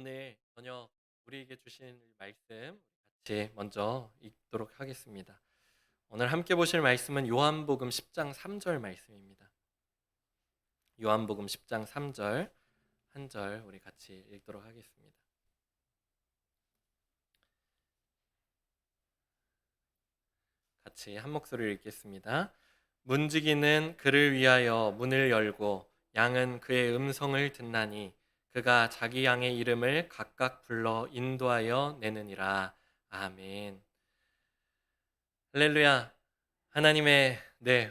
오늘 저녁 우리에게 주신 말씀 같이 먼저 읽도록 하겠습니다. 오늘 함께 보실 말씀은 요한복음 10장 3절 말씀입니다. 요한복음 10장 3절 한 절 우리 같이 읽도록 하겠습니다. 같이 한 목소리를 읽겠습니다. 문지기는 그를 위하여 문을 열고 양은 그의 음성을 듣나니 그가 자기 양의 이름을 각각 불러 인도하여 내느니라. 아멘. 할렐루야. 하나님의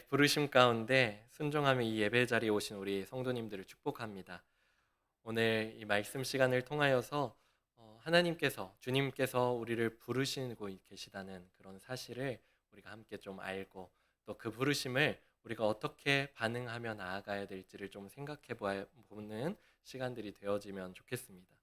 부르심 가운데 순종하며 이 예배 자리에 오신 우리 성도님들을 축복합니다. 오늘 이 말씀 시간을 통하여서 하나님께서 주님께서 우리를 부르시고 계시다는 그런 사실을 우리가 함께 좀 알고 또 그 부르심을 우리가 어떻게 반응하며 나아가야 될지를 좀 생각해 보는 시간들이 되어지면 좋겠습니다.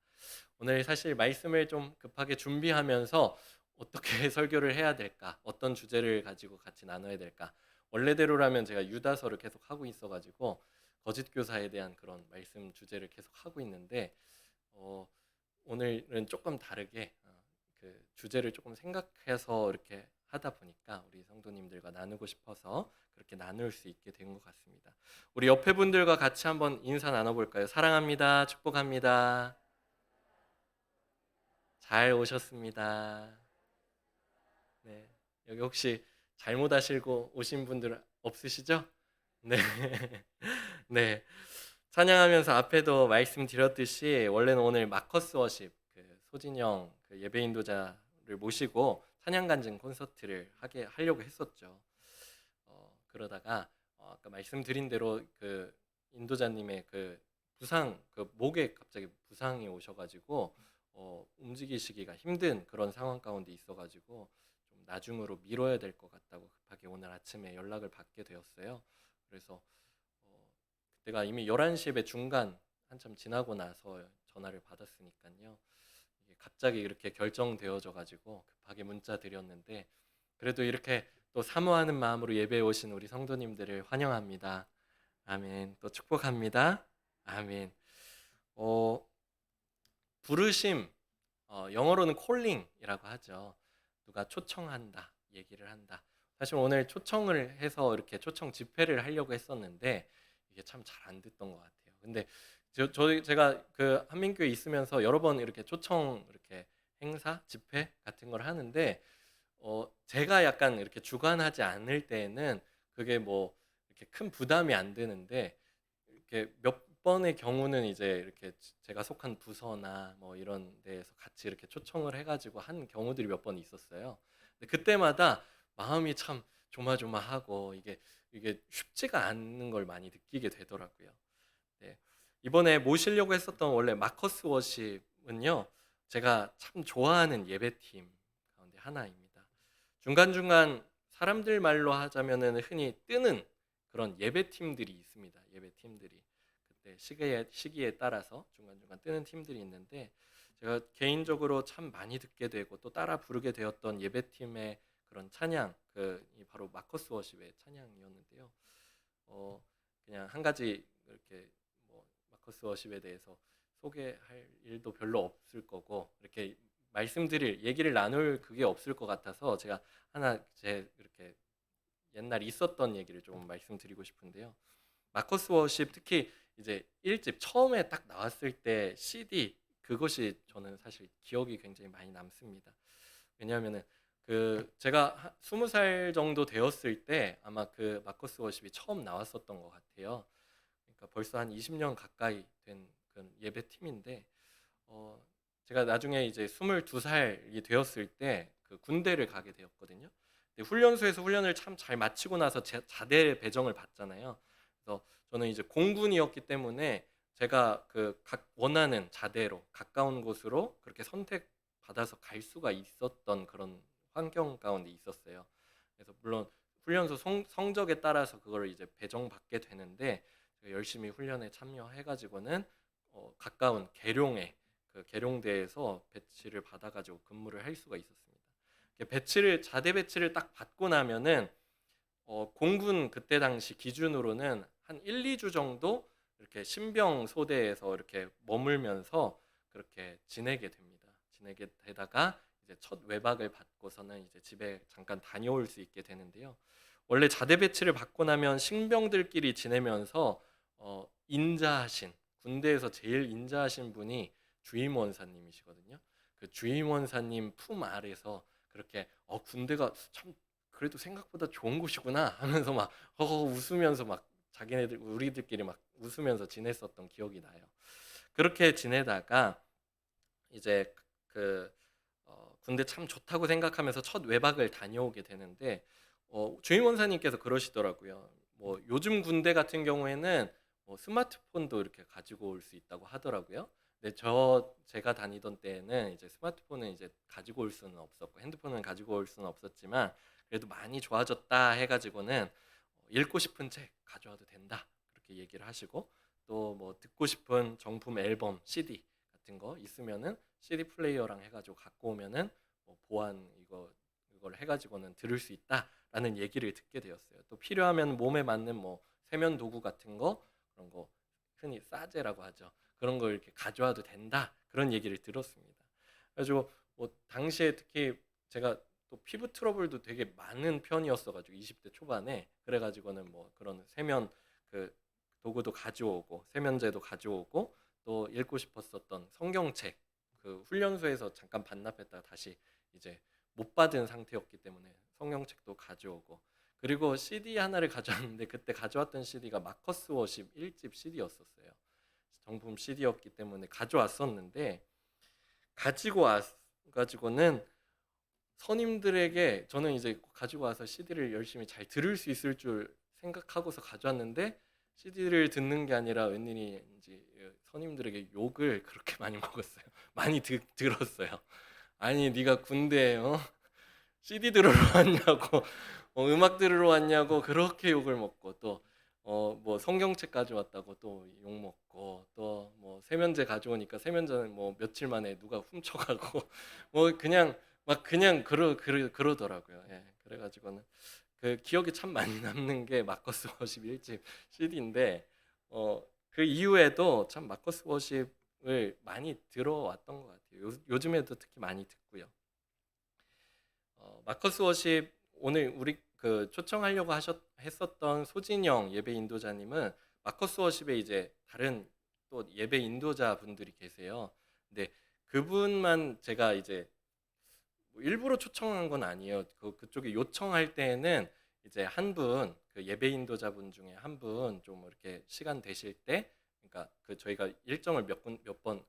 오늘 사실 말씀을 좀 급하게 준비하면서 어떻게 설교를 해야 될까? 어떤 주제를 가지고 같이 나눠야 될까? 원래대로라면 제가 유다서를 계속 하고 있어가지고 거짓 교사에 대한 그런 말씀 주제를 계속 하고 있는데 어, 오늘은 조금 다르게 그 주제를 조금 생각해서 이렇게 하다 보니까 우리 성도님들과 나누고 싶어서 그렇게 나눌 수 있게 된 것 같습니다. 우리 옆에 분들과 같이 한번 인사 나눠볼까요? 사랑합니다. 축복합니다. 잘 오셨습니다. 네. 여기 혹시 잘못 하시고 오신 분들 없으시죠? 네. 네. 찬양하면서 앞에도 말씀드렸듯이 원래는 오늘 마커스 워십 그 소진영 그 예배 인도자를 모시고 찬양 간증 콘서트를 하려고 했었죠. 그러다가 아까 말씀드린 대로 그 인도자님의 그 부상 그 목에 갑자기 부상이 오셔가지고 움직이시기가 힘든 그런 상황 가운데 있어가지고 좀 나중으로 미뤄야 될 것 같다고 급하게 오늘 아침에 연락을 받게 되었어요. 그래서 그때가 이미 11시 예배 중간 한참 지나고 나서 전화를 받았으니까요. 이게 갑자기 이렇게 결정되어져 가지고 급하게 문자 드렸는데 그래도 이렇게 또 사모하는 마음으로 예배에 오신 우리 성도님들을 환영합니다. 아멘. 또 축복합니다. 아멘. 어, 부르심, 영어로는 콜링이라고 하죠. 누가 초청한다, 얘기를 한다. 사실 오늘 초청을 해서 이렇게 초청 집회를 하려고 했었는데 이게 참 잘 안 됐던 것 같아요. 근데 제가 그 한민교에 있으면서 여러 번 이렇게 초청 이렇게 행사, 집회 같은 걸 하는데 제가 약간 이렇게 주관하지 않을 때에는 그게 뭐 이렇게 큰 부담이 안 되는데 이렇게 몇 번의 경우는 이제 이렇게 제가 속한 부서나 뭐 이런 데에서 같이 이렇게 초청을 해가지고 한 경우들이 몇 번 있었어요. 근데 그때마다 마음이 참 조마조마하고 이게 쉽지가 않는 걸 많이 느끼게 되더라고요. 네. 이번에 모시려고 했었던 원래 마커스 워십은요, 제가 참 좋아하는 예배팀 가운데 하나입니다. 중간중간 사람들 말로 하자면은 흔히 뜨는 그런 예배팀들이 있습니다. 예배팀들이. 그때 시기에 따라서 중간중간 뜨는 팀들이 있는데 제가 개인적으로 참 많이 듣게 되고 또 따라 부르게 되었던 예배팀의 그런 찬양, 바로 마커스 워십의 찬양이었는데요. 어, 그냥 한 가지 이렇게 뭐 마커스 워십에 대해서 소개할 일도 별로 없을 거고 이렇게 말씀드릴 얘기를 나눌 그게 없을 것 같아서 제가 하나 제 이렇게 옛날 있었던 얘기를 좀 말씀드리고 싶은데요. 마커스 워십 특히 이제 1집 처음에 딱 나왔을 때 CD 그것이 저는 사실 기억이 굉장히 많이 남습니다. 왜냐하면은 그 제가 20살 정도 되었을 때 아마 그 마커스 워십이 처음 나왔었던 것 같아요. 그러니까 벌써 한 20년 가까이 된 그런 예배 팀인데 어 제가 나중에 이제 22살이 되었을 때 그 군대를 가게 되었거든요. 근데 훈련소에서 훈련을 참 잘 마치고 나서 자대 배정을 받잖아요. 그래서 저는 이제 공군이었기 때문에 제가 그 각 원하는 자대로 가까운 곳으로 그렇게 선택받아서 갈 수가 있었던 그런 환경 가운데 있었어요. 그래서 물론 훈련소 성적에 따라서 그걸 이제 배정받게 되는데 제가 열심히 훈련에 참여해가지고는 가까운 계룡에 그 계룡대에서 배치를 받아가지고 근무를 할 수가 있었습니다. 자대 배치를 딱 받고 나면은 공군 그때 당시 기준으로는 한 1, 2주 정도 이렇게 신병 소대에서 이렇게 머물면서 그렇게 지내게 됩니다. 지내게 되다가 이제 첫 외박을 받고서는 이제 집에 잠깐 다녀올 수 있게 되는데요. 원래 자대 배치를 받고 나면 신병들끼리 지내면서 인자하신, 군대에서 제일 인자하신 분이 주임 원사님이시거든요. 그 주임 원사님 품 아래서 그렇게 군대가 참 그래도 생각보다 좋은 곳이구나 하면서 막 웃으면서 막 자기네들 우리들끼리 막 웃으면서 지냈었던 기억이 나요. 그렇게 지내다가 이제 그 군대 참 좋다고 생각하면서 첫 외박을 다녀오게 되는데 주임 원사님께서 그러시더라고요. 뭐 요즘 군대 같은 경우에는 뭐 스마트폰도 이렇게 가지고 올 수 있다고 하더라고요. 근데 제가 다니던 때에는 이제 스마트폰은 이제 가지고 올 수는 없었고 핸드폰은 가지고 올 수는 없었지만 그래도 많이 좋아졌다 해가지고는 읽고 싶은 책 가져와도 된다 그렇게 얘기를 하시고 또 뭐 듣고 싶은 정품 앨범 CD 같은 거 있으면은 CD 플레이어랑 해가지고 갖고 오면은 보안 이걸 해가지고는 들을 수 있다라는 얘기를 듣게 되었어요. 또 필요하면 몸에 맞는 뭐 세면 도구 같은 거 그런 거 흔히 싸제라고 하죠. 그런 거 이렇게 가져와도 된다 그런 얘기를 들었습니다. 그래가지고 뭐 당시에 특히 제가 또 피부 트러블도 되게 많은 편이었어가지고 20대 초반에 그래가지고는 뭐 그런 세면 그 도구도 가져오고 세면제도 가져오고 또 읽고 싶었었던 성경책 그 훈련소에서 잠깐 반납했다가 다시 이제 못 받은 상태였기 때문에 성경책도 가져오고 그리고 CD 하나를 가져왔는데 그때 가져왔던 CD가 마커스 워십 1집 CD였었어요. 정품 CD였기 때문에 가져왔었는데 가지고 와가지고는 선임들에게 저는 이제 가지고 와서 CD를 열심히 잘 들을 수 있을 줄 생각하고서 가져왔는데 CD를 듣는 게 아니라 웬일인지 선임들에게 욕을 그렇게 많이 먹었어요. 많이 들었어요. 아니 네가 군대에 CD 들으러 왔냐고 음악 들으러 왔냐고 그렇게 욕을 먹고 또 뭐 성경책 가져왔다고 또 욕 먹고 또 뭐 세면제 가져오니까 세면제는 뭐 며칠 만에 누가 훔쳐가고 뭐 그냥 막 그냥 그러더라고요. 예. 그래가지고는 그 기억이 참 많이 남는 게 마커스 워십 1집 CD인데 그 이후에도 참 마커스 워십을 많이 들어왔던 것 같아요. 요즘에도 특히 많이 듣고요. 마커스 워십 오늘 우리 그 초청하려고 했었던 소진영 예배 인도자님은 마커스 워십에 이제 다른 또 예배 인도자 분들이 계세요. 근데 그분만 제가 이제 뭐 일부러 초청한 건 아니에요. 그쪽에 요청할 때에는 이제 한 분, 그 예배 인도자분 중에 한 분 좀 이렇게 시간 되실 때, 그러니까 그 저희가 일정을 몇 번,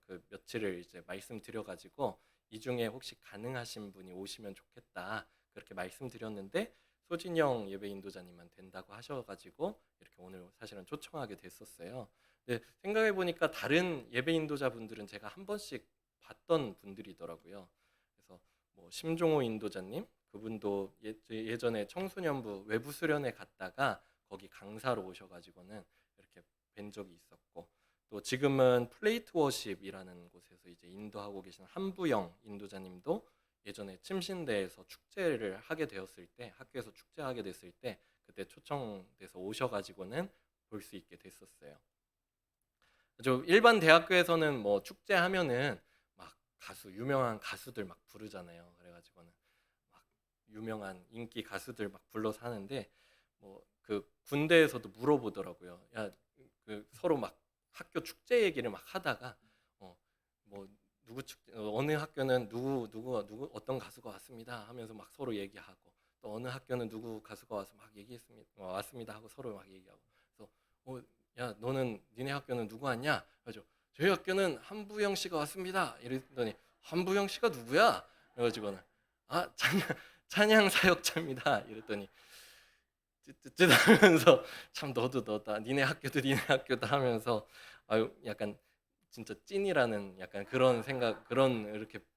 그 며칠을 이제 말씀드려가지고 이 중에 혹시 가능하신 분이 오시면 좋겠다 그렇게 말씀드렸는데 소진영 예배 인도자님만 된다고 하셔가지고 이렇게 오늘 사실은 초청하게 됐었어요. 근데 생각해 보니까 다른 예배 인도자분들은 제가 한 번씩 봤던 분들이더라고요. 그래서 뭐 심종호 인도자님 그분도 예전에 청소년부 외부 수련회 갔다가 거기 강사로 오셔가지고는 이렇게 뵌 적이 있었고 또 지금은 플레이트 워십이라는 곳에서 이제 인도하고 계신 한부영 인도자님도 예전에 침신대에서 축제를 하게 되었을 때 학교에서 축제하게 됐을 때 그때 초청돼서 오셔가지고는 볼 수 있게 됐었어요. 일반 대학교에서는 뭐 축제하면은 막 유명한 가수들 막 부르잖아요. 그래가지고는 막 유명한 인기 가수들 막 불러서 하는데 뭐 그 군대에서도 물어보더라고요. 야, 그 서로 막 학교 축제 얘기를 막 하다가 뭐 누구 축제 어느 학교는 누구 어떤 가수가 왔습니다 하면서 막 서로 얘기하고 또 어느 학교는 누구 가수가 와서 막 얘기했습니다 왔습니다 하고 서로 막 얘기하고 그래서 야 너는 니네 학교는 누구 왔냐? 그래서 저희 학교는 한부영 씨가 왔습니다. 이랬더니 한부영 씨가 누구야? 그래가지고는 찬양 사역자입니다. 이랬더니 쯧쯧쯧 하면서 참 너다 니네 학교도 니네 학교다 하면서 아유 약간 진짜 찐이라는 약간 그런 생각 그런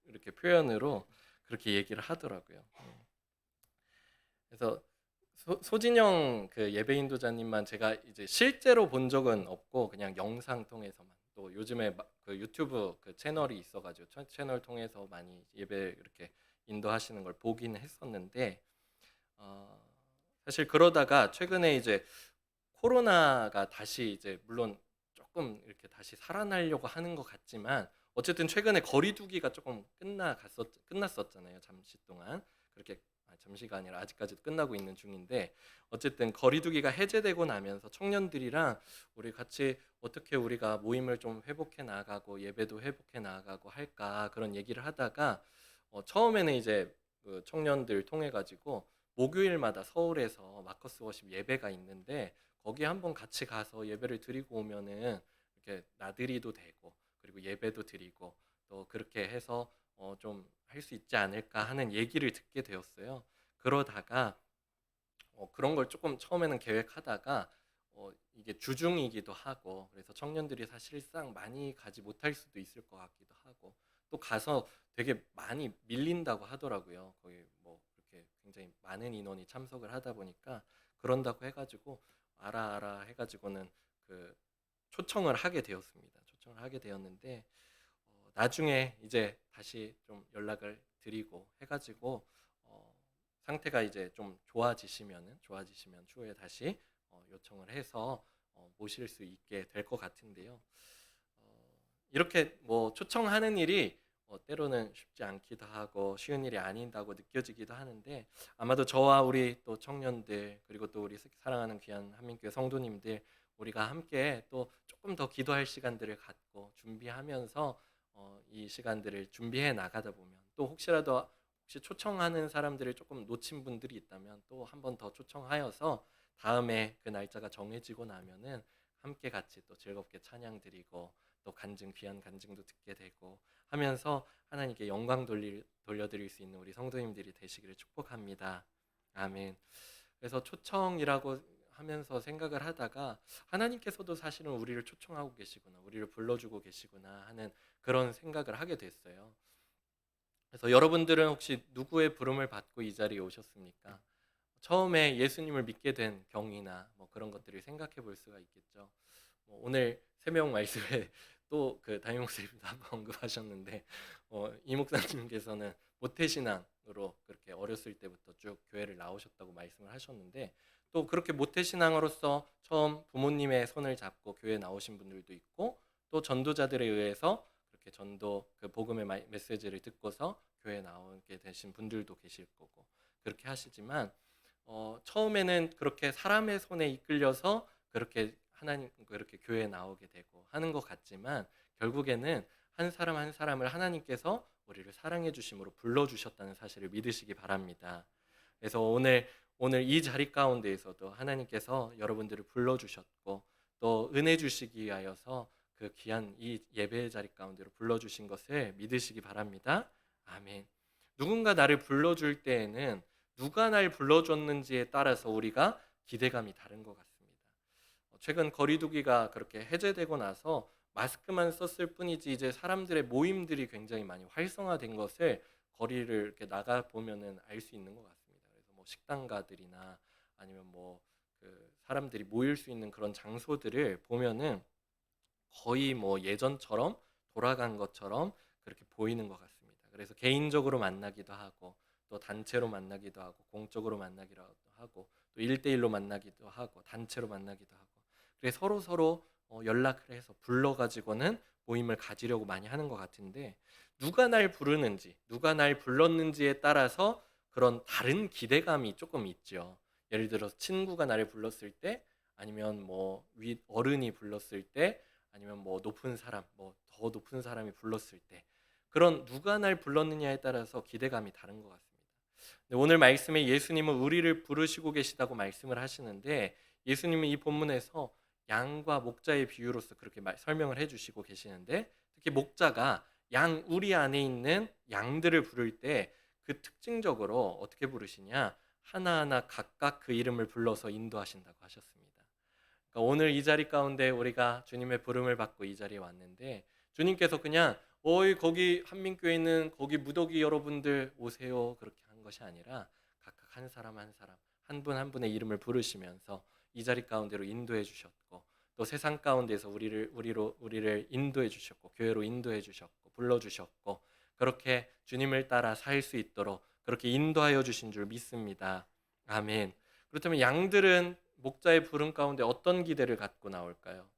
이렇게 표현으로 그렇게 얘기를 하더라고요. 그래서 소진영 그 예배 인도자님만 제가 이제 실제로 본 적은 없고 그냥 영상 통해서만 또 요즘에 그 유튜브 그 채널이 있어가지고 채널 통해서 많이 예배 이렇게 인도하시는 걸 보긴 했었는데 사실 그러다가 최근에 이제 코로나가 다시 이제 물론 조금 이렇게 다시 살아나려고 하는 것 같지만 어쨌든 최근에 거리두기가 조금 끝났었잖아요. 잠시 동안. 그렇게 잠시가 아니라 아직까지도 끝나고 있는 중인데, 어쨌든 거리두기가 해제되고 나면서 청년들이랑 우리 같이 어떻게 우리가 모임을 좀 회복해 나가고 예배도 회복해 나가고 할까, 그런 얘기를 하다가 처음에는 이제 그 청년들 통해 가지고 목요일마다 서울에서 마커스 워십 예배가 있는데, 거기에 한번 같이 가서 예배를 드리고 오면은 이렇게 나들이도 되고 그리고 예배도 드리고 또 그렇게 해서 좀 할 수 있지 않을까 하는 얘기를 듣게 되었어요. 그러다가 그런 걸 조금 처음에는 계획하다가 이게 주중이기도 하고 그래서 청년들이 사실상 많이 가지 못할 수도 있을 것 같기도 하고, 또 가서 되게 많이 밀린다고 하더라고요. 거기 뭐 그렇게 굉장히 많은 인원이 참석을 하다 보니까, 그런다고 해가지고 알아 알아 해가지고는 그 초청을 하게 되었습니다. 초청을 하게 되었는데, 나중에 이제 다시 좀 연락을 드리고 해가지고 상태가 이제 좀 좋아지시면 추후에 다시 요청을 해서 모실 수 있게 될 것 같은데요. 이렇게 뭐 초청하는 일이 때로는 쉽지 않기도 하고 쉬운 일이 아닌다고 느껴지기도 하는데, 아마도 저와 우리 또 청년들 그리고 또 우리 사랑하는 귀한 한민교회 성도님들, 우리가 함께 또 조금 더 기도할 시간들을 갖고 준비하면서 이 시간들을 준비해 나가다 보면, 또 혹시 초청하는 사람들을 조금 놓친 분들이 있다면 또 한 번 더 초청하여서 다음에 그 날짜가 정해지고 나면은 함께 같이 또 즐겁게 찬양 드리고 또 귀한 간증도 듣게 되고 하면서 하나님께 영광 돌려드릴 수 있는 우리 성도님들이 되시기를 축복합니다. 아멘. 그래서 초청이라고 하면서 생각을 하다가, 하나님께서도 사실은 우리를 초청하고 계시구나, 우리를 불러주고 계시구나 하는 그런 생각을 하게 됐어요. 그래서 여러분들은 혹시 누구의 부름을 받고 이 자리에 오셨습니까? 처음에 예수님을 믿게 된 경위나 뭐 그런 것들을 생각해 볼 수가 있겠죠. 오늘 새벽 말씀에 또 그 담임 목사님도 한번 언급하셨는데, 이 목사님께서는 모태신앙으로 그렇게 어렸을 때부터 쭉 교회를 나오셨다고 말씀을 하셨는데, 또 그렇게 모태신앙으로서 처음 부모님의 손을 잡고 교회 나오신 분들도 있고, 또 전도자들에 의해서 그렇게 전도 그 복음의 메시지를 듣고서 교회에 나오게 되신 분들도 계실 거고, 그렇게 하시지만 처음에는 그렇게 사람의 손에 이끌려서 그렇게 하나님 그렇게 교회에 나오게 되고 하는 것 같지만, 결국에는 한 사람 한 사람을 하나님께서 우리를 사랑해 주심으로 불러 주셨다는 사실을 믿으시기 바랍니다. 그래서 오늘 이 자리 가운데에서도 하나님께서 여러분들을 불러 주셨고 또 은혜 주시기 위하여서 그 귀한 이 예배의 자리 가운데로 불러 주신 것을 믿으시기 바랍니다. 아멘. 누군가 나를 불러 줄 때에는 누가 날 불러줬는지에 따라서 우리가 기대감이 다른 것 같습니다. 최근 거리두기가 그렇게 해제되고 나서 마스크만 썼을 뿐이지 이제 사람들의 모임들이 굉장히 많이 활성화된 것을 거리를 이렇게 나가 보면은 알 수 있는 것 같습니다. 그래서 뭐 식당가들이나 아니면 뭐 그 사람들이 모일 수 있는 그런 장소들을 보면은 거의 뭐 예전처럼 돌아간 것처럼 그렇게 보이는 것 같습니다. 그래서 개인적으로 만나기도 하고 또 단체로 만나기도 하고 공적으로 만나기도 하고 또 1대1로 만나기도 하고 단체로 만나기도 하고, 그래서 서로 연락을 해서 불러가지고는 모임을 가지려고 많이 하는 것 같은데, 누가 날 부르는지 누가 날 불렀는지에 따라서 그런 다른 기대감이 조금 있죠. 예를 들어서 친구가 나를 불렀을 때, 아니면 뭐 윗 어른이 불렀을 때, 아니면 뭐 높은 사람, 뭐 더 높은 사람이 불렀을 때, 그런 누가 날 불렀느냐에 따라서 기대감이 다른 것 같습니다. 오늘 말씀에 예수님은 우리를 부르시고 계시다고 말씀을 하시는데, 예수님은 이 본문에서 양과 목자의 비유로서 그렇게 설명을 해주시고 계시는데, 특히 목자가 양 우리 안에 있는 양들을 부를 때 그 특징적으로 어떻게 부르시냐, 하나하나 각각 그 이름을 불러서 인도하신다고 하셨습니다. 그러니까 오늘 이 자리 가운데 우리가 주님의 부름을 받고 이 자리에 왔는데, 주님께서 그냥 어이 거기 한민교회 있는 거기 무더기 여러분들 오세요 그렇게 한 것이 아니라, 각각 한 사람 한 사람 한 분 한 분의 이름을 부르시면서 이 자리 가운데로 인도해 주셨고, 또 세상 가운데서 우리를 인도해 주셨고 교회로 인도해 주셨고 불러 주셨고, 그렇게 주님을 따라 살 수 있도록 그렇게 인도하여 주신 줄 믿습니다. 아멘. 그렇다면 양들은 목자의 부름 가운데 어떤 기대를 갖고 나올까요?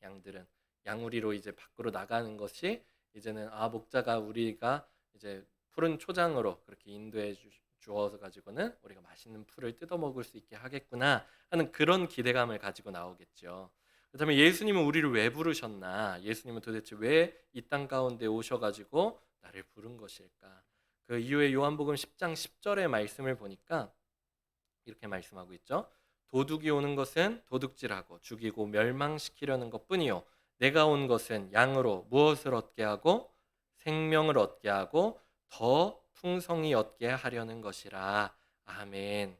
양들은 양우리로 이제 밖으로 나가는 것이 이제는 목자가 우리가 이제 푸른 초장으로 그렇게 인도해 주어서 가지고는 우리가 맛있는 풀을 뜯어 먹을 수 있게 하겠구나 하는 그런 기대감을 가지고 나오겠죠. 그렇다면 예수님은 우리를 왜 부르셨나? 예수님은 도대체 왜 이 땅 가운데 오셔가지고 나를 부른 것일까? 그 이후에 요한복음 10장 10절의 말씀을 보니까 이렇게 말씀하고 있죠. 도둑이 오는 것은 도둑질하고 죽이고 멸망시키려는 것뿐이요. 내가 온 것은 양으로 무엇을 얻게 하고 생명을 얻게 하고 더 풍성히 얻게 하려는 것이라. 아멘.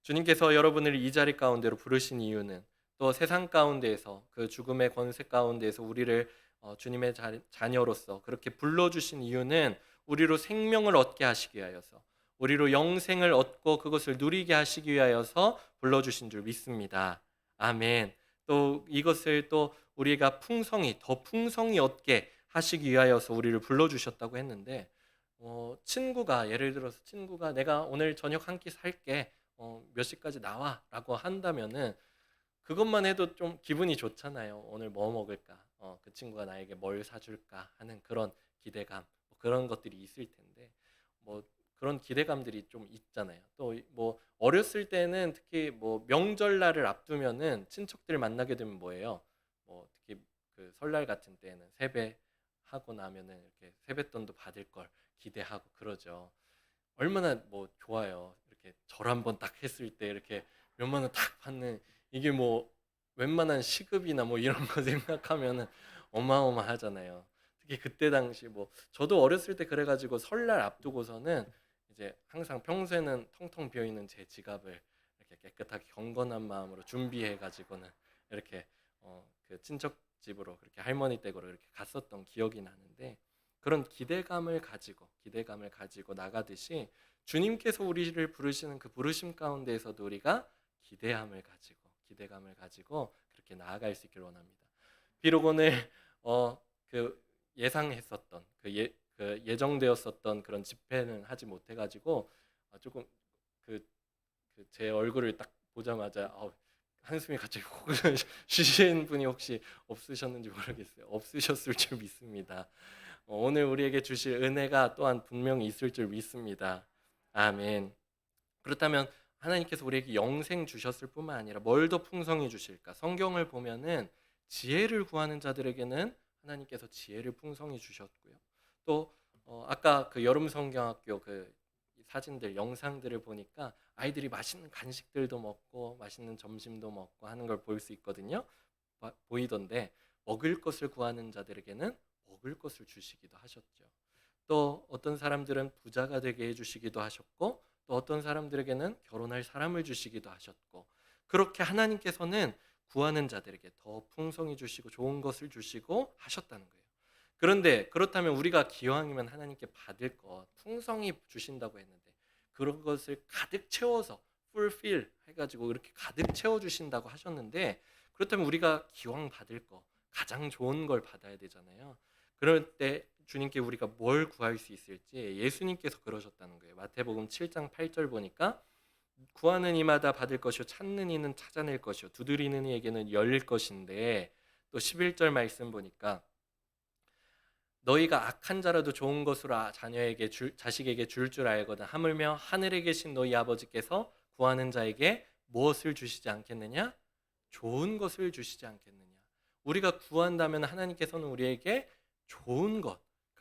주님께서 여러분을 이 자리 가운데로 부르신 이유는 또 세상 가운데에서 그 죽음의 권세 가운데에서 우리를 주님의 자녀로서 그렇게 불러주신 이유는 우리로 생명을 얻게 하시기 위하여서, 우리로 영생을 얻고 그것을 누리게 하시기 위하여서 불러주신 줄 믿습니다. 아멘. 또 이것을 또 우리가 더 풍성히 얻게 하시기 위하여서 우리를 불러주셨다고 했는데, 친구가 예를 들어서 친구가 내가 오늘 저녁 한 끼 살게, 몇 시까지 나와라고 한다면은 그것만 해도 좀 기분이 좋잖아요. 오늘 뭐 먹을까? 그 친구가 나에게 뭘 사줄까 하는 그런 기대감, 뭐 그런 것들이 있을 텐데, 뭐 그런 기대감들이 좀 있잖아요. 또 뭐 어렸을 때는 특히 뭐 명절날을 앞두면은 친척들 만나게 되면 뭐예요? 뭐 특히 그 설날 같은 때는 세배하고 나면은 이렇게 세뱃돈도 받을 걸 기대하고 그러죠. 얼마나 뭐 좋아요. 이렇게 절 한번 딱 했을 때 이렇게 몇만 원 딱 받는, 이게 뭐 웬만한 시급이나 뭐 이런 거 생각하면은 어마어마하잖아요. 특히 그때 당시 뭐 저도 어렸을 때 그래가지고 설날 앞두고서는 이제 항상 평소에는 텅텅 비어 있는 제 지갑을 이렇게 깨끗하게 경건한 마음으로 준비해 가지고는 이렇게 그 친척 집으로 그렇게 할머니 댁으로 이렇게 갔었던 기억이 나는데, 그런 기대감을 가지고 나가듯이 주님께서 우리를 부르시는 그 부르심 가운데에서도 우리가 기대감을 가지고 그렇게 나아갈 수 있기를 원합니다. 비록 오늘 그 예상했었던 그 예정되었었던 그런 집회는 하지 못해가지고 조금 그 제 얼굴을 딱 보자마자 한숨이 갑자기 콕 쉬신 분이 혹시 없으셨는지 모르겠어요. 없으셨을 줄 믿습니다. 오늘 우리에게 주실 은혜가 또한 분명히 있을 줄 믿습니다. 아멘. 그렇다면 하나님께서 우리에게 영생 주셨을 뿐만 아니라 뭘 더 풍성히 주실까? 성경을 보면은 지혜를 구하는 자들에게는 하나님께서 지혜를 풍성히 주셨고요. 또 아까 그 여름 성경학교 그 사진들, 영상들을 보니까 아이들이 맛있는 간식들도 먹고 맛있는 점심도 먹고 하는 걸 볼 수 있거든요. 보이던데, 먹을 것을 구하는 자들에게는 먹을 것을 주시기도 하셨죠. 또 어떤 사람들은 부자가 되게 해주시기도 하셨고, 또 어떤 사람들에게는 결혼할 사람을 주시기도 하셨고, 그렇게 하나님께서는 구하는 자들에게 더 풍성히 주시고 좋은 것을 주시고 하셨다는 거예요. 그런데 그렇다면 우리가 기왕이면 하나님께 받을 것 풍성히 주신다고 했는데, 그런 것을 가득 채워서 fulfill 해가지고 이렇게 가득 채워주신다고 하셨는데, 그렇다면 우리가 기왕 받을 거 가장 좋은 걸 받아야 되잖아요. 그럴 때 주님께 우리가 뭘 구할 수 있을지 예수님께서 그러셨다는 거예요. 마태복음 7장 8절 보니까 구하는 이마다 받을 것이요 찾는 이는 찾아낼 것이요 두드리는 이에게는 열릴 것인데, 또 11절 말씀 보니까 너희가 악한 자라도 좋은 것으로 자식에게 줄 줄 알거든 하물며 하늘에 계신 너희 아버지께서 구하는 자에게 무엇을 주시지 않겠느냐? 좋은 것을 주시지 않겠느냐? 우리가 구한다면 하나님께서는 우리에게 좋은 것,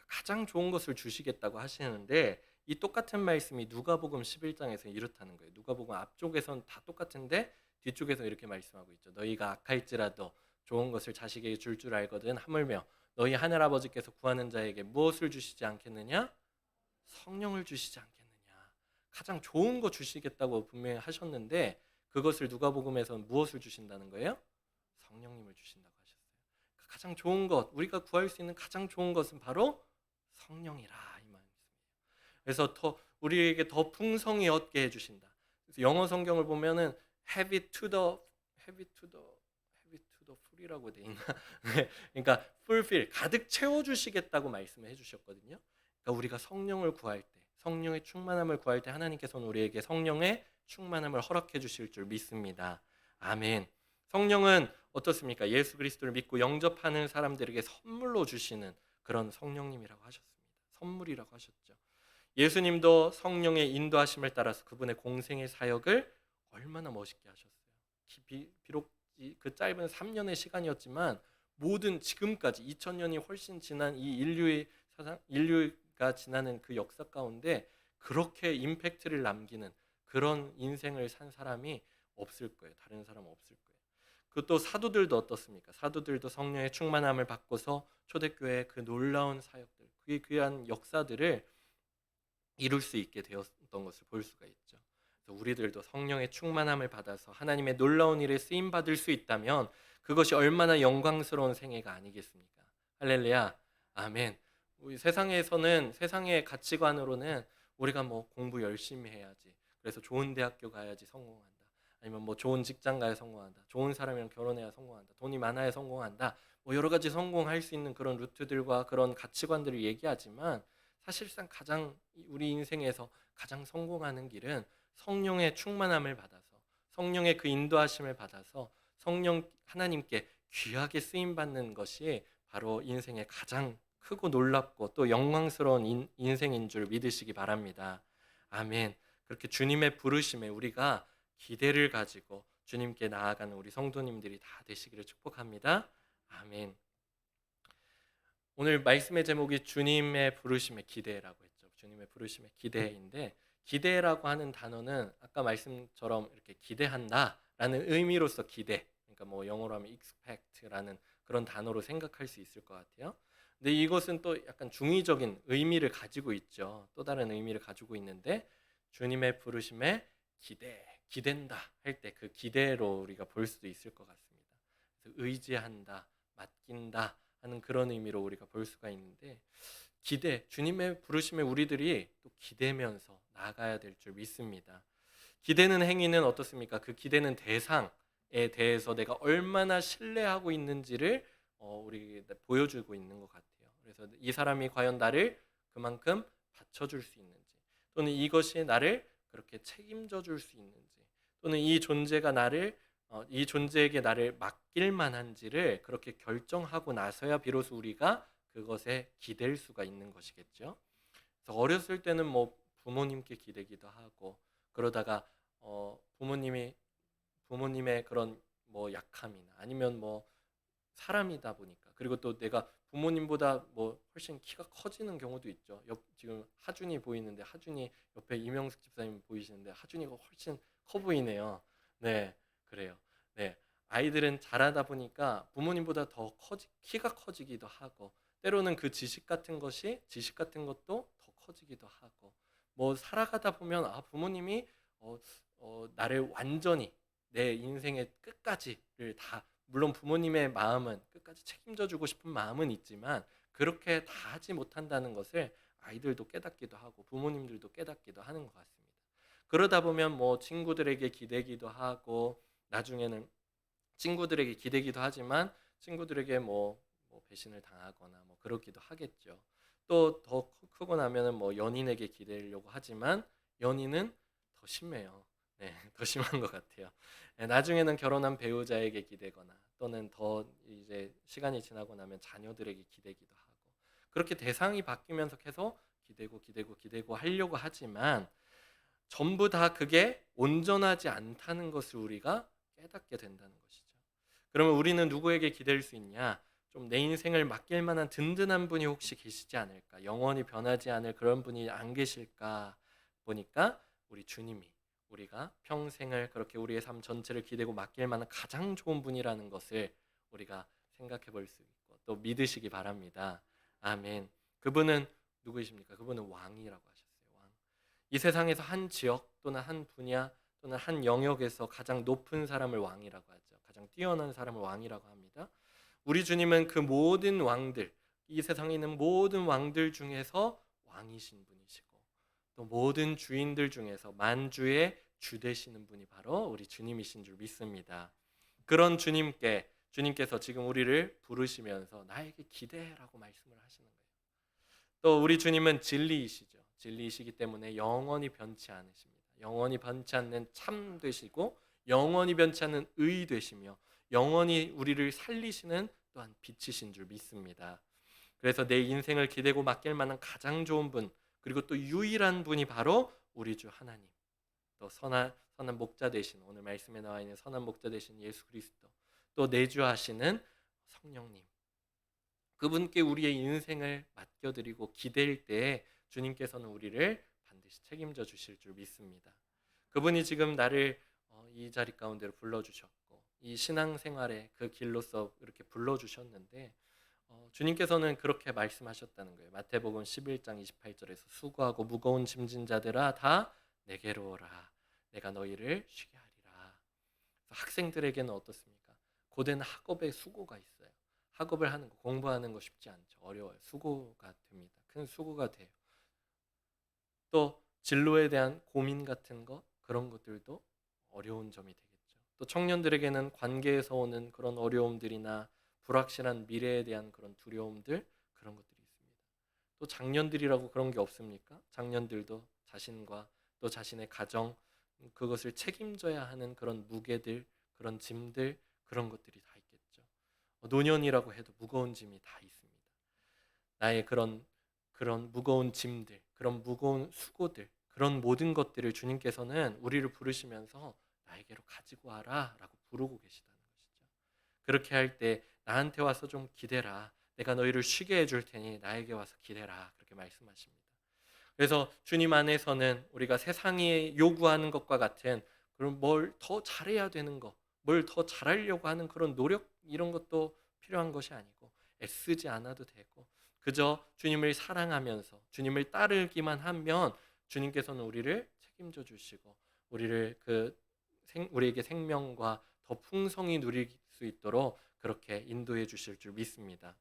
가장 좋은 것을 주시겠다고 하시는데, 이 똑같은 말씀이 누가복음 11장에서 이렇다는 거예요. 누가복음 앞쪽에서는 다 똑같은데 뒤쪽에서 이렇게 말씀하고 있죠. 너희가 악할지라도 좋은 것을 자식에게 줄 알거든 하물며 너희 하늘아버지께서 구하는 자에게 무엇을 주시지 않겠느냐? 성령을 주시지 않겠느냐? 가장 좋은 거 주시겠다고 분명히 하셨는데, 그것을 누가복음에서는 무엇을 주신다는 거예요? 성령님을 주신다고 하셨어요. 가장 좋은 것, 우리가 구할 수 있는 가장 좋은 것은 바로 성령이라 이 말씀이에요. 그래서 우리에게 더 풍성히 얻게 해주신다. 그래서 영어 성경을 보면은 have it to the full이라고 돼 있나? 네, 그러니까 fulfill 가득 채워주시겠다고 말씀을 해주셨거든요. 그러니까 우리가 성령을 구할 때, 성령의 충만함을 구할 때 하나님께서는 우리에게 성령의 충만함을 허락해 주실 줄 믿습니다. 아멘. 성령은 어떻습니까? 예수 그리스도를 믿고 영접하는 사람들에게 선물로 주시는 그런 성령님이라고 하셨습니다. 선물이라고 하셨죠. 예수님도 성령의 인도하심을 따라서 그분의 공생의 사역을 얼마나 멋있게 하셨어요. 비록 그 짧은 3년의 시간이었지만 모든 지금까지 2000년이 훨씬 지난 이 인류가 지나는 그 역사 가운데 그렇게 임팩트를 남기는 그런 인생을 산 사람이 없을 거예요. 다른 사람 없을 거예요. 그또 사도들도 어떻습니까? 사도들도 성령의 충만함을 받고서 초대교회의 그 놀라운 사역들, 그게 귀한 역사들을 이룰 수 있게 되었던 것을 볼 수가 있죠. 그래서 우리들도 성령의 충만함을 받아서 하나님의 놀라운 일에 쓰임 받을 수 있다면 그것이 얼마나 영광스러운 생애가 아니겠습니까? 할렐루야, 아멘. 우리 세상에서는 세상의 가치관으로는 우리가 뭐 공부 열심히 해야지, 그래서 좋은 대학교 가야지 성공한다, 아니면 뭐 좋은 직장 가야 성공한다, 좋은 사람이랑 결혼해야 성공한다, 돈이 많아야 성공한다, 뭐 여러 가지 성공할 수 있는 그런 루트들과 그런 가치관들을 얘기하지만 사실상 가장 우리 인생에서 가장 성공하는 길은 성령의 충만함을 받아서 성령의 그 인도하심을 받아서 성령 하나님께 귀하게 쓰임 받는 것이 바로 인생의 가장 크고 놀랍고 또 영광스러운 인생인 줄 믿으시기 바랍니다. 아멘. 그렇게 주님의 부르심에 우리가 기대를 가지고 주님께 나아가는 우리 성도님들이 다 되시기를 축복합니다. 아멘. 오늘 말씀의 제목이 주님의 부르심의 기대라고 했죠. 주님의 부르심의 기대인데, 기대라고 하는 단어는 아까 말씀처럼 이렇게 기대한다라는 의미로서 기대, 그러니까 뭐 영어로 하면 expect라는 그런 단어로 생각할 수 있을 것 같아요. 근데 이것은 또 약간 중의적인 의미를 가지고 있죠. 또 다른 의미를 가지고 있는데, 주님의 부르심에 기댄다 할 때 그 기대로 우리가 볼 수도 있을 것 같습니다. 그래서 의지한다, 맡긴다 하는 그런 의미로 우리가 볼 수가 있는데, 주님의 부르심에 우리들이 또 기대면서 나아가야 될 줄 믿습니다. 기대는 행위는 어떻습니까? 그 기대는 대상에 대해서 내가 얼마나 신뢰하고 있는지를 우리 보여주고 있는 것 같아요. 그래서 이 사람이 과연 나를 그만큼 받쳐줄 수 있는지, 또는 이것이 나를 그렇게 책임져 줄 수 있는지, 또는 이 존재에게 나를 맡길 만한지를 그렇게 결정하고 나서야 비로소 우리가 그것에 기댈 수가 있는 것이겠죠. 그래서 어렸을 때는 뭐 부모님께 기대기도 하고, 그러다가 부모님의 그런 뭐 약함이나 아니면 뭐 사람이다 보니까, 그리고 또 내가 부모님보다 뭐 훨씬 키가 커지는 경우도 있죠. 지금 하준이 보이는데, 하준이 옆에 이명숙 집사님 보이시는데 하준이가 훨씬 커 보이네요. 네, 그래요. 네, 아이들은 자라다 보니까 부모님보다 키가 커지기도 하고, 때로는 그 지식 같은 것도 더 커지기도 하고, 뭐 살아가다 보면 부모님이 나를 완전히 내 인생의 끝까지를 다, 물론 부모님의 마음은 끝까지 책임져 주고 싶은 마음은 있지만 그렇게 다 하지 못한다는 것을 아이들도 깨닫기도 하고 부모님들도 깨닫기도 하는 것 같습니다. 그러다 보면 뭐 친구들에게 기대기도 하고, 나중에는 친구들에게 기대기도 하지만 친구들에게 뭐 배신을 당하거나 뭐 그러기도 하겠죠. 또 더 크고 나면은 뭐 연인에게 기대려고 하지만 연인은 더 심해요. 네, 더 심한 것 같아요. 네, 나중에는 결혼한 배우자에게 기대거나, 또는 더 이제 시간이 지나고 나면 자녀들에게 기대기도 하고, 그렇게 대상이 바뀌면서 계속 기대고 하려고 하지만 전부 다 그게 온전하지 않다는 것을 우리가 깨닫게 된다는 것이죠. 그러면 우리는 누구에게 기댈 수 있냐? 좀 내 인생을 맡길 만한 든든한 분이 혹시 계시지 않을까? 영원히 변하지 않을 그런 분이 안 계실까? 보니까 우리 주님이 우리가 평생을 그렇게 우리의 삶 전체를 기대고 맡길 만한 가장 좋은 분이라는 것을 우리가 생각해 볼 수 있고 또 믿으시기 바랍니다. 아멘. 그분은 누구이십니까? 그분은 왕이라고 하셨어요. 왕. 이 세상에서 한 지역 또는 한 분야 또는 한 영역에서 가장 높은 사람을 왕이라고 하죠. 가장 뛰어난 사람을 왕이라고 합니다. 우리 주님은 그 모든 왕들, 이 세상에 있는 모든 왕들 중에서 왕이신 분이시고, 또 모든 주인들 중에서 만주의 주 되시는 분이 바로 우리 주님이신 줄 믿습니다. 그런 주님께서 지금 우리를 부르시면서 나에게 기대라고 말씀을 하시는 거예요. 또 우리 주님은 진리이시죠. 진리이시기 때문에 영원히 변치 않으십니다. 영원히 변치 않는 참 되시고 영원히 변치 않는 의 되시며 영원히 우리를 살리시는 또한 빛이신 줄 믿습니다. 그래서 내 인생을 기대고 맡길 만한 가장 좋은 분, 그리고 또 유일한 분이 바로 우리 주 하나님, 또 선한 목자 되신, 오늘 말씀에 나와 있는 선한 목자 되신 예수 그리스도, 또 내주하시는 성령님, 그분께 우리의 인생을 맡겨드리고 기댈 때에 주님께서는 우리를 반드시 책임져 주실 줄 믿습니다. 그분이 지금 나를 이 자리 가운데로 불러주셨고, 이 신앙생활의 그 길로서 이렇게 불러주셨는데, 주님께서는 그렇게 말씀하셨다는 거예요. 마태복음 11장 28절에서 수고하고 무거운 짐진 자들아 다 내게로 오라. 내가 너희를 쉬게 하리라. 그래서 학생들에게는 어떻습니까? 고된 학업의 수고가 있어요. 학업을 하는 거, 공부하는 거 쉽지 않죠. 어려워요. 수고가 됩니다. 큰 수고가 돼요. 또 진로에 대한 고민 같은 거, 그런 것들도 어려운 점이 되겠죠. 또 청년들에게는 관계에서 오는 그런 어려움들이나 불확실한 미래에 대한 그런 두려움들, 그런 것들이 있습니다. 또 장년들이라고 그런 게 없습니까? 장년들도 자신과 또 자신의 가정, 그것을 책임져야 하는 그런 무게들, 그런 짐들, 그런 것들이 다 있겠죠. 노년이라고 해도 무거운 짐이 다 있습니다. 나의 그런 무거운 짐들, 그런 무거운 수고들, 그런 모든 것들을 주님께서는 우리를 부르시면서 나에게로 가지고 와라라고 부르고 계시다는 것이죠. 그렇게 할 때 나한테 와서 좀 기대라. 내가 너희를 쉬게 해줄 테니 나에게 와서 기대라. 그렇게 말씀하십니다. 그래서 주님 안에서는 우리가 세상이 요구하는 것과 같은 그런 뭘 더 잘해야 되는 것, 뭘 더 잘하려고 하는 그런 노력, 이런 것도 필요한 것이 아니고, 애쓰지 않아도 되고, 그저 주님을 사랑하면서 주님을 따르기만 하면 주님께서는 우리를 책임져 주시고 우리를 우리에게 생명과 더 풍성히 누릴 수 있도록 그렇게 인도해 주실 줄 믿습니다.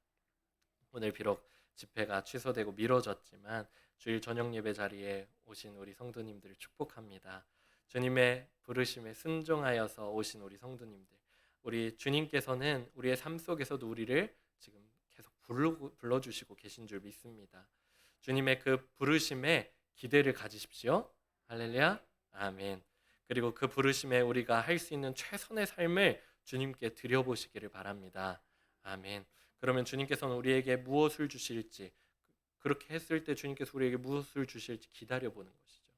오늘 비록 집회가 취소되고 미뤄졌지만 주일 저녁 예배 자리에 오신 우리 성도님들을 축복합니다. 주님의 부르심에 순종하여서 오신 우리 성도님들, 우리 주님께서는 우리의 삶 속에서도 우리를 지금 계속 불러주시고 계신 줄 믿습니다. 주님의 그 부르심에 기대를 가지십시오. 할렐루야, 아멘. 그리고 그 부르심에 우리가 할 수 있는 최선의 삶을 주님께 드려보시기를 바랍니다. 아멘. 그러면 주님께서는 우리에게 무엇을 주실지, 그렇게 했을 때 주님께서 우리에게 무엇을 주실지 기다려보는 것이죠.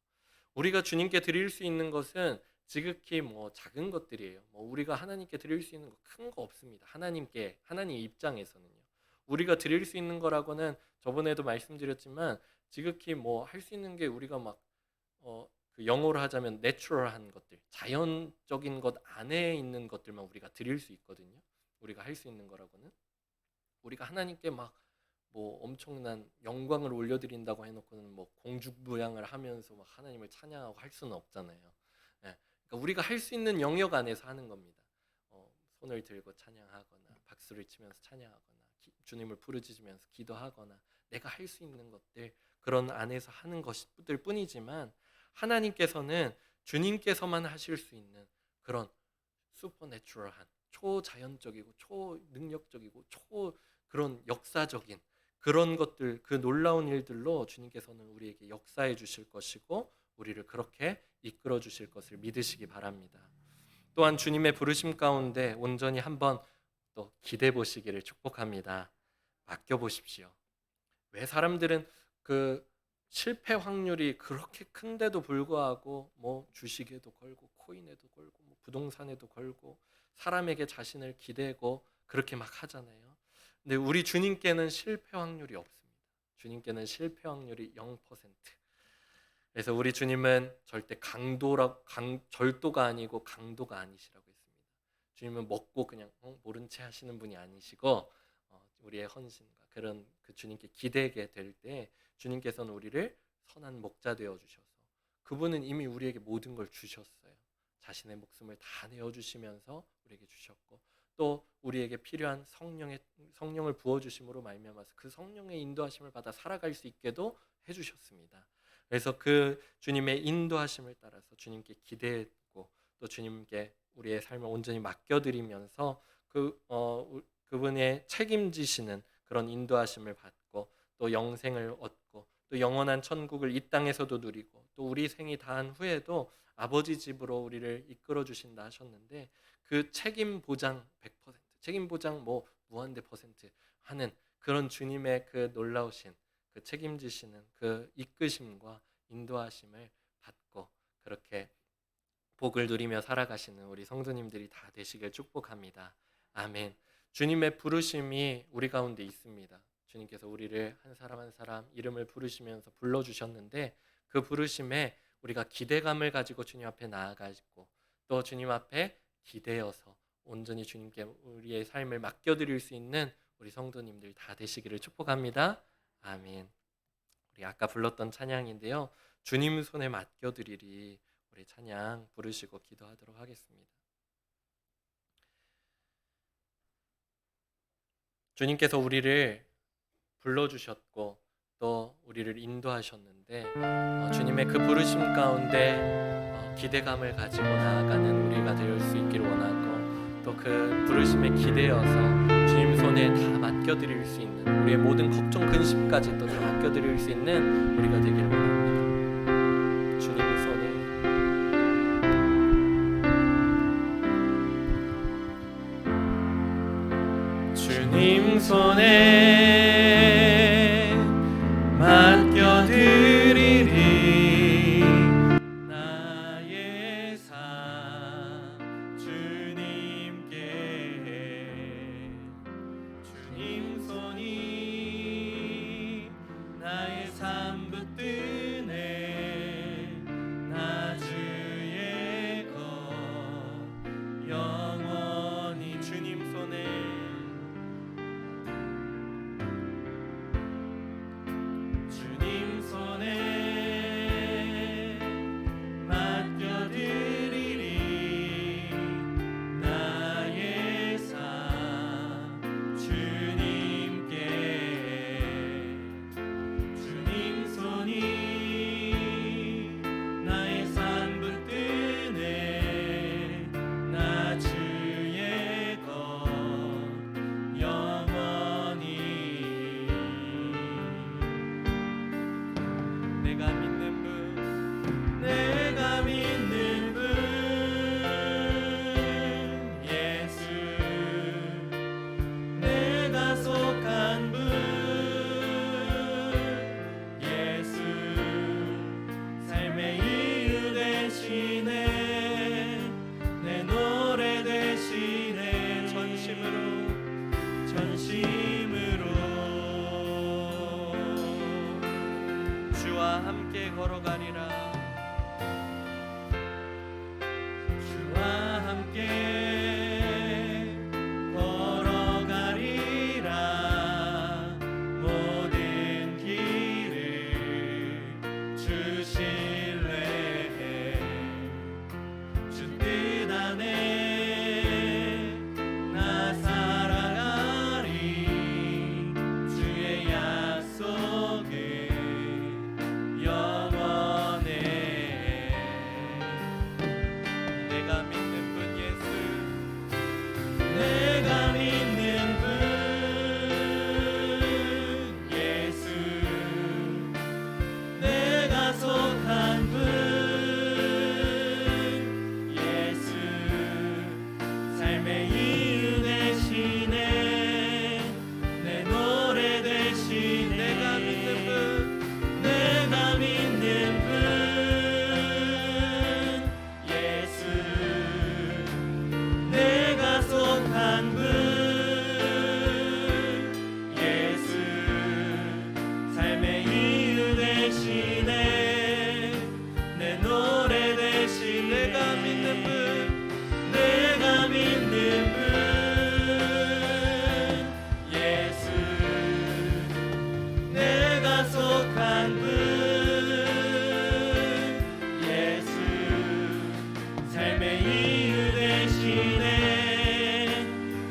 우리가 주님께 드릴 수 있는 것은 지극히 작은 것들이에요. 우리가 하나님께 드릴 수 있는 거 큰 거 없습니다. 하나님 입장에서는요. 우리가 드릴 수 있는 거라고는 저번에도 말씀드렸지만 지극히 할 수 있는 게 우리가 그 영어로 하자면 내추럴한 것들, 자연적인 것 안에 있는 것들만 우리가 드릴 수 있거든요. 우리가 할 수 있는 거라고는. 우리가 하나님께 엄청난 영광을 올려드린다고 해놓고는 공중부양을 하면서 하나님을 찬양하고 할 수는 없잖아요. 예, 그러니까 우리가 할 수 있는 영역 안에서 하는 겁니다. 손을 들고 찬양하거나 박수를 치면서 찬양하거나 주님을 부르짖으면서 기도하거나 내가 할 수 있는 것들, 그런 안에서 하는 것들 뿐이지만, 하나님께서는 주님께서만 하실 수 있는 그런 슈퍼내추럴한, 초자연적이고 초능력적이고 그런 역사적인 그런 것들, 그 놀라운 일들로 주님께서는 우리에게 역사해 주실 것이고 우리를 그렇게 이끌어 주실 것을 믿으시기 바랍니다. 또한 주님의 부르심 가운데 온전히 한번 또 기대 보시기를 축복합니다. 맡겨 보십시오. 왜 사람들은 그 실패 확률이 그렇게 큰데도 불구하고 주식에도 걸고 코인에도 걸고 부동산에도 걸고 사람에게 자신을 기대고 그렇게 막 하잖아요. 근데 우리 주님께는 실패 확률이 없습니다. 주님께는 실패 확률이 0%. 그래서 우리 주님은 절대 절도가 아니고 강도가 아니시라고 했습니다. 주님은 먹고 그냥 모른 채 하시는 분이 아니시고, 우리의 헌신과 그런 그 주님께 기대게 될 때 주님께서는 우리를 선한 목자 되어 주셔서, 그분은 이미 우리에게 모든 걸 주셨어요. 자신의 목숨을 다 내어 주시면서 우리에게 주셨고, 또 우리에게 필요한 성령을 부어 주심으로 말미암아서 그 성령의 인도하심을 받아 살아갈 수 있게도 해 주셨습니다. 그래서 그 주님의 인도하심을 따라서 주님께 기대했고, 또 주님께 우리의 삶을 온전히 맡겨드리면서 그분의 책임지시는 그런 인도하심을 받고, 또 영생을 얻고, 또 영원한 천국을 이 땅에서도 누리고, 또 우리 생이 다한 후에도 아버지 집으로 우리를 이끌어 주신다 하셨는데, 그 책임 보장 100%, 책임 보장 무한대 퍼센트 하는 그런 주님의 그 놀라우신 그 책임지시는 그 이끄심과 인도하심을 받고 그렇게 복을 누리며 살아가시는 우리 성도님들이 다 되시길 축복합니다. 아멘. 주님의 부르심이 우리 가운데 있습니다. 주님께서 우리를 한 사람 한 사람 이름을 부르시면서 불러주셨는데 그 부르심에 우리가 기대감을 가지고 주님 앞에 나아가고 또 주님 앞에 기대어서 온전히 주님께 우리의 삶을 맡겨드릴 수 있는 우리 성도님들 다 되시기를 축복합니다. 아멘. 우리 아까 불렀던 찬양인데요. 주님 손에 맡겨드리리, 우리 찬양 부르시고 기도하도록 하겠습니다. 주님께서 우리를 불러주셨고 또 우리를 인도하셨는데 주님의 그 부르심 가운데 기대감을 가지고 나아가는 우리가 될 수 있기를 원하고 또 그 부르심에 기대어서 주님 손에 다 맡겨드릴 수 있는 우리의 모든 걱정 근심까지도 다 맡겨드릴 수 있는 우리가 되기를 원합니다. 주님 손에 주님 손에 맡겨드리리 나의 삶 주님께 주님 손이 나의 삶 붙드네 나 주의 것 영원히 주님 손에 주님 손에 맡겨드리리 나의 삶 주님께 주님 손이 나의 삶 붙드네 나 주의 것 영원히 내가 믿는 분 예수 내가 속한 분 예수 삶의 이유 되시네 내 노래 되시네 전심으로 주와 함께 걸어가리라 주와 함께 걸어가리라 모든 길을 주실래 주 뜻 안에 나 살아가리 주의 약속을 영원해 내가 믿는 분 예수 내가 믿는 분 예수 내가 속한 분 예수 삶의 이유 되시네 내 노래 되시네 내가 믿는 분 내가 믿는 분 예수 내가 속한 분 예수 삶의 이유 되시네 내 노래 되신 내가 믿는 분 내가 믿는 분 예수 내가 속한 분 예수 삶의 이유 되시네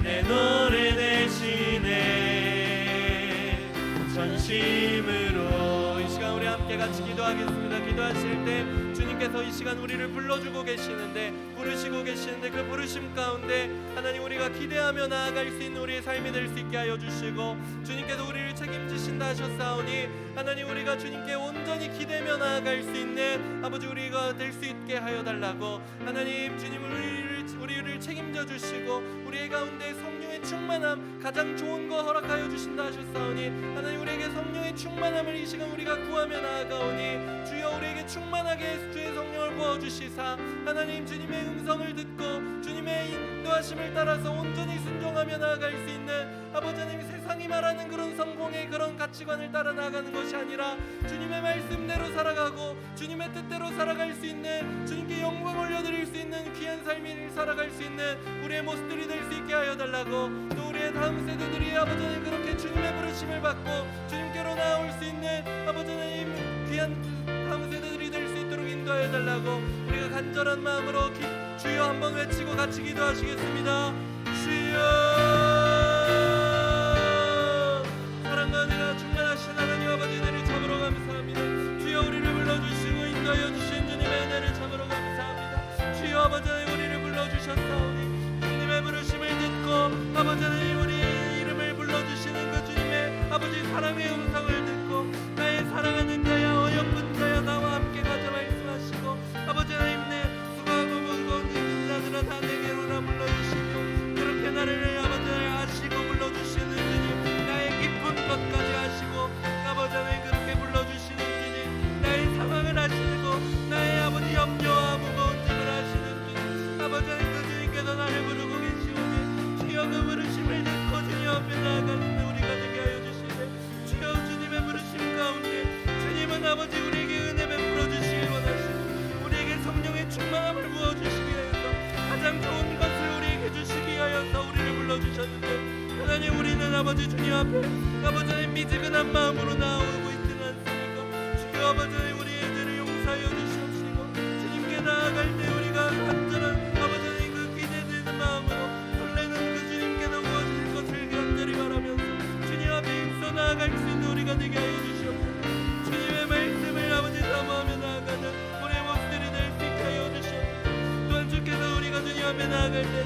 내 노래 되시네 전심으로 이 시간 우리 함께 같이 기도하겠습니다. 기도하실 때 주님께서 이 시간 우리를 불러주고 계시는데 부르시고 계시는데 그 부르심 가운데 하나님 우리가 기대하며 나아갈 수 있는 우리의 삶이 될 수 있게 하여 주시고 주님께서 우리를 책임지신다 하셨사오니 하나님 우리가 주님께 온전히 기대며 나아갈 수 있는 아버지 우리가 될 수 있게 하여 달라고 하나님 주님 우리를 책임져 주시고 우리의 가운데 성령의 충만함 가장 좋은 거 허락하여 주신다 하셨사오니 하나님 우리에게 성령의 충만함을 이 시간 우리가 구하며 나아가오니 주여 우리에게 충만하게 주의 성령을 부어주시사 하나님 주님의 음성을 듣고 주님의 인도하심을 따라서 온전히 순종하며 나아갈 수 있는 아버지 하나님 세상이 말하는 그런 성공의 그런 가치관을 따라 나아가는 것이 아니라 주님의 말씀대로 살아가고 주님의 뜻대로 살아갈 수 있는 주님께 영광 올려드릴 수 있는 귀한 삶을 살아갈 수 있는 우리의 모습들이 될 수 있게 하여 달라고 또 우리의 다음 세대들이 아버지 하나님 그렇게 주님의 부르심을 받고 주님께로 나아올 수 있는 아버지 하나님 귀한 다음 세대들이 될 수 있도록 인도하여 달라고 우리가 간절한 마음으로 주여 한번 외치고 같이 기도하시겠습니다. 주여 사랑과 은혜가 충만하신 하나님 아버지 은혜를 참으로 감사합니다. 주여 우리를 불러주시고 인도하여 주신 주님의 은혜를 참으로 감사합니다. 주여 아버지 하나님 우리를 불러주셨사오니 주님의 부르심을 듣고 아버지 하나님 우리 이름을 불러주시는 그 주님의 아버지 사랑의 음성을 듣고 나의 사랑하는 자야 어여쁜 자야 나와 함께 가자 말씀하시고 아버지 하나님 내 수고하고 무거운 짐진 자들아 다 내게로나 불러주시며 그렇게 나를 아버지 하나님 아시고 불러주시는 주님 나의 깊은 것까지 아시고 아버지 하나님 그렇게 불러주시는 주님 나의 상황을 아시고 나의 아버지 염려와 무거운 짐을 아시는 주님 아버지 하나님 그 주님께서 나를 부르고 계시오니 주여 그 부르심을 듣고 주님 앞에 나아가는 우리가 되게 하여 주시네. 주여 주님의 부르심 가운데 주님은 아버지 우리에게 은혜 베풀어 주시길 원하시고 우리에게 성령의 충만함을 부어주시기 위해서 가장 좋은 것을 우리에게 주시기 위하여서 우리를 불러주셨는데 하나님 우리는 아버지 주님 앞에 아버지 하나님 미지근한 마음으로 나오고 있지는 않습니까? 주여 아버지 하나님 우리의 죄를 용서하여 주시옵시고 주님께 나아갈 때 우리가 간절한 아버지 하나님 그 기대되는 마음으로 설레는 그 주님께서 무엇일 것을 간절히 바라면서 주님 앞에 입서 나아갈 수 있는 우리가 되게 하여 주시옵소서. 주님의 말씀을 아버지 사모하며 나아가는 우리의 모습들이 될 수 있게 하여 주시옵소서. 또한 주께서 우리가 주님 앞에 나아갈 때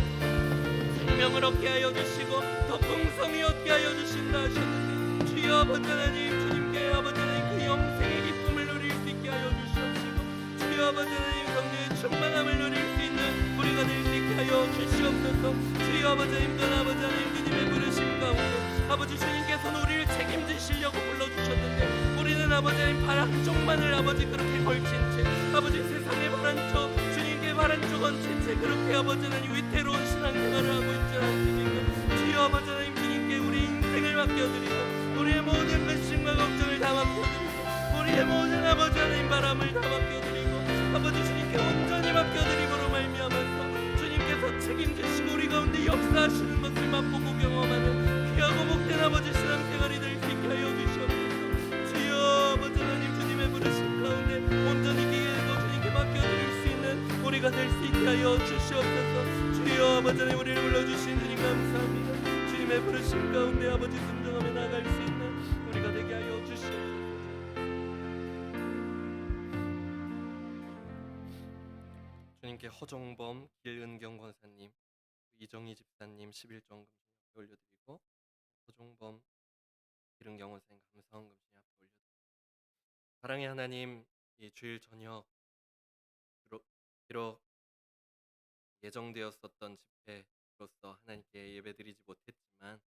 생명을 얻게 하여 주시고 더 풍성히 얻게 하여 주신다 하셨는데 주여 아버지 하나님 주님께 아버지 하나님 그 영생의 기쁨을 누릴 수 있게 하여 주시옵시고 주여 아버지 하나님 성령의 충만함을 누릴 수 있는 우리가 될 수 있게 하여 주시옵소서. 주여 아버지 하나님 또 아버지 하나님 주님의 부르심 가운데 아버지 주님께서는 우리를 책임지시려고 불러주셨는데 우리는 아버지 하나님 발 한쪽만을 아버지 그렇게 걸친 채 아버지 세상의 발 한쪽 주님께 발 한쪽 얹힌 채 그렇게 아버지 하나님 위태로운 신앙생활을 하고 있지 않습니까? 주여 아버지 하나님 주님께 우리 인생을 맡겨드리고 우리의 모든 근심과 걱정을 다 맡겨드리고 우리의 모든 아버지 하나님 바람을 다 맡겨드리고 아버지 주님께 온전히 맡겨드림으로 말미암아서 주님께서 책임지시고 우리 가운데 역사하시는 것을 맛보고 경험하는 귀하고 복된 아버지 신앙생활이 될 수 있게 하여 주시옵소서. 주여 아버지 하나님 주님의 부르심 가운데 온전히 기회도 주님께 맡겨드릴 수 있는 우리가 될 수 있게 하여 주시옵소서. 주여 아버지 하나님 우리를 불러주신 주님 감사합니다. 주님의 부르심 가운데 아버지 순종하며 나아갈 수 있는 우리가 되게 하여 주시옵소서. 주님께 허종범 길은경 권사님 이정희 집사님 11조 헌금 주님 앞에 올려드리고 허종범 길은경 권사님 감사헌금 주님 앞에 올려드립니다. 사랑의 하나님 이 주일 저녁 비록 예정되었었던 집회로서 하나님께 예배드리지 못했지만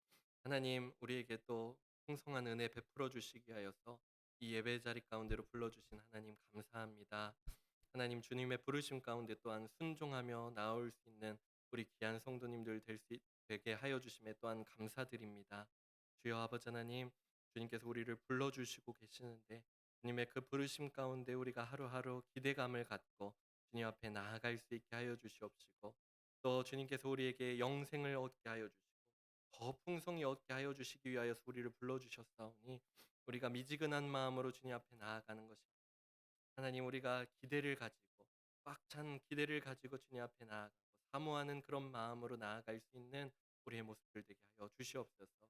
하나님 우리에게 또 풍성한 은혜 베풀어 주시기 하여서 이 예배 자리 가운데로 불러주신 하나님 감사합니다. 하나님 주님의 부르심 가운데 또한 순종하며 나올 수 있는 우리 귀한 성도님들 되게 하여 주심에 또한 감사드립니다. 주여 아버지 하나님 주님께서 우리를 불러주시고 계시는데 주님의 그 부르심 가운데 우리가 하루하루 기대감을 갖고 주님 앞에 나아갈 수 있게 하여 주시옵시고 또 주님께서 우리에게 영생을 얻게 하여 주시고 더 풍성히 얻게 하여 주시기 위하여서 우리를 불러주셨사오니 우리가 미지근한 마음으로 주님 앞에 나아가는 것이 하나님 우리가 기대를 가지고 꽉 찬 기대를 가지고 주님 앞에 나아가고 사모하는 그런 마음으로 나아갈 수 있는 우리의 모습들 되게 하여 주시옵소서.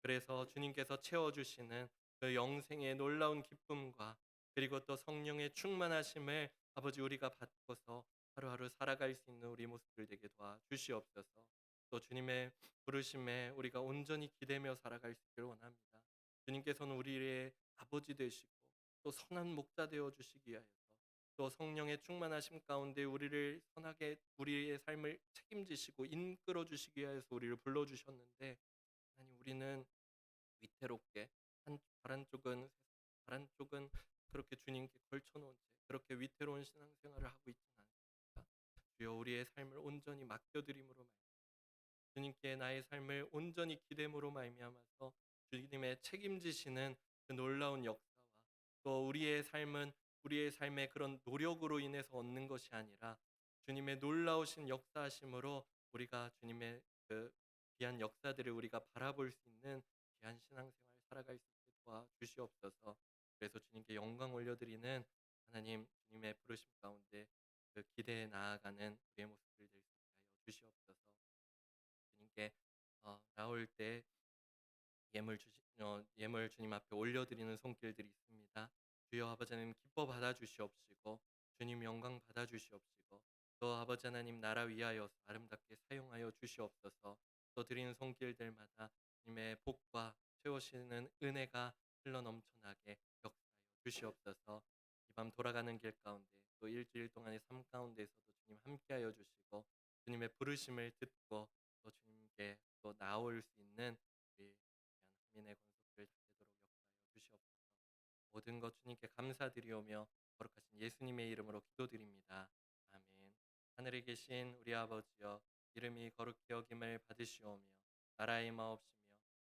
그래서 주님께서 채워주시는 그 영생의 놀라운 기쁨과 그리고 또 성령의 충만하심을 아버지 우리가 받고서 하루하루 살아갈 수 있는 우리 모습들 되게 도와 주시옵소서. 또 주님의 부르심에 우리가 온전히 기대며 살아갈 수 있기를 원합니다. 주님께서는 우리의 아버지 되시고 또 선한 목자 되어 주시기 위하여서 또 성령의 충만하심 가운데 우리를 선하게 우리의 삶을 책임지시고 이끌어 주시기 위해서 우리를 불러 주셨는데, 하나님 우리는 위태롭게 다른 쪽은 그렇게 주님께 걸쳐 놓은 채 그렇게 위태로운 신앙생활을 하고 있지는 않습니까? 주여, 우리의 삶을 온전히 맡겨드림으로 주님께 나의 삶을 온전히 기대므로 말미암아서 주님의 책임지시는 그 놀라운 역사와, 또 우리의 삶의 그런 노력으로 인해서 얻는 것이 아니라 주님의 놀라우신 역사하심으로 우리가 주님의 그 귀한 역사들을 우리가 바라볼 수 있는 귀한 신앙생활 살아갈 수 있게 도와 주시옵소서. 그래서 주님께 영광 올려드리는 하나님, 주님의 부르심 가운데 그 기대에 나아가는 우리의 모습들 될 수 있게 하여 주시옵소서. 주님께 나올 때 예물 주님 앞에 올려드리는 손길들이 있습니다. 주여, 아버지 하나님 기뻐 받아 주시옵시고 주님 영광 받아 주시옵시고, 또 아버지 하나님 나라 위하여 아름답게 사용하여 주시옵소서. 또 드리는 손길들마다 주님의 복과 채우시는 은혜가 흘러 넘쳐나게 역사하여 주시옵소서. 이 밤 돌아가는 길 가운데 또 일주일 동안의 삶 가운데서도 주님 함께하여 주시고, 주님의 부르심을 듣고 또 주님께 또 나올 수 있는 우리 귀한 하민의 권속들 다 되도록 역사하여 주시옵소서. 모든 것 주님께 감사드리오며 거룩하신 예수님의 이름으로 기도드립니다. 아멘. 하늘에 계신 우리 아버지여, 이름이 거룩히 여김을 받으시오며 나라의 마옵시며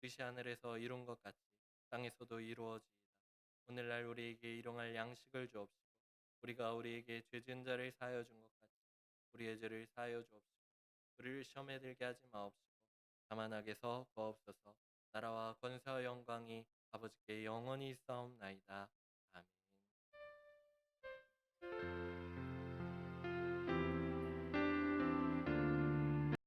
뜻이 하늘에서 이룬 것 같이 땅에서도 이루어지이다. 오늘날 우리에게 일용할 양식을 주옵시고, 우리가 우리에게 죄 지은 자를 사하여 준 것 같이 우리의 죄를 사하여 주옵시고, 우리를 시험에 들게 하지 마옵시고 다만 악에서 구하옵소서. 나라와 권세와 영광이 아버지께 영원히 있사옵나이다. 아멘.